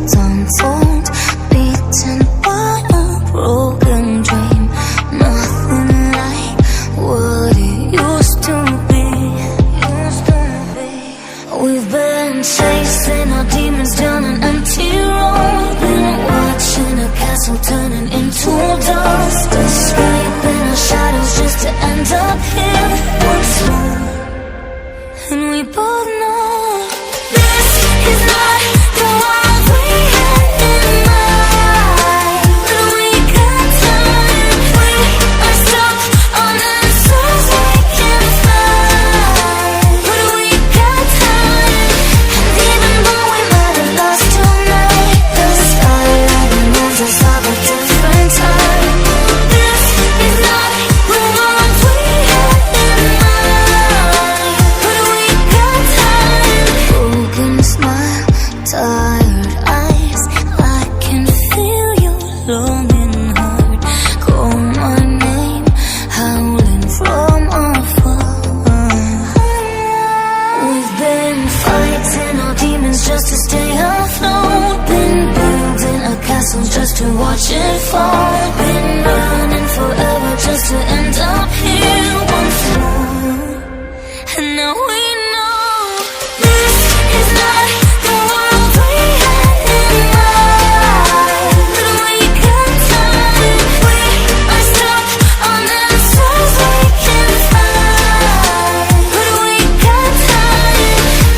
words untold, beaten by a broken dream. Nothing like what it used to be. We've been chasing our demons down an empty road, been watching a castle turning into dust, escaping our shadows just to end up here once more. And we both know this is not the world we had in mind. But we got time, we are stuck on answers we can't find. But we got time, and even though we might have lost tonight, the skyline reminds us of a different time. This is not the world we had in mind. But we got time. Broken smile, tired eyes, I can feel your longing heart. Call my name, howling from afar. We've been fighting our demons just to stay afloat, been building a castle just to watch it fall, been running forever just to end up here once more. And now we know this is not the world we had in mind. But we got time, we are stuck on answers we can't find. But we got time,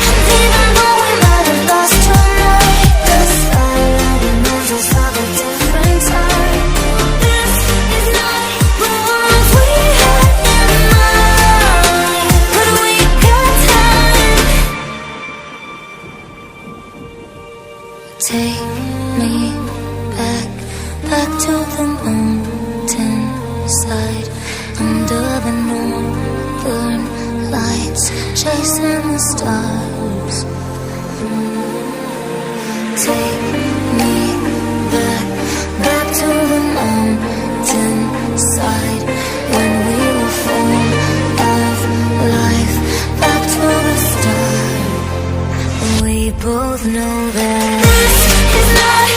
and even though we might have lost tonight, the skyline reminds us of a different time. This is not the world we had in mind. But we got time. Take me back, back to the mountain side, under the northern lights, chasing the stars. Take me back, back to the mountain side, when we were full of life, back to the start. We both know that this is not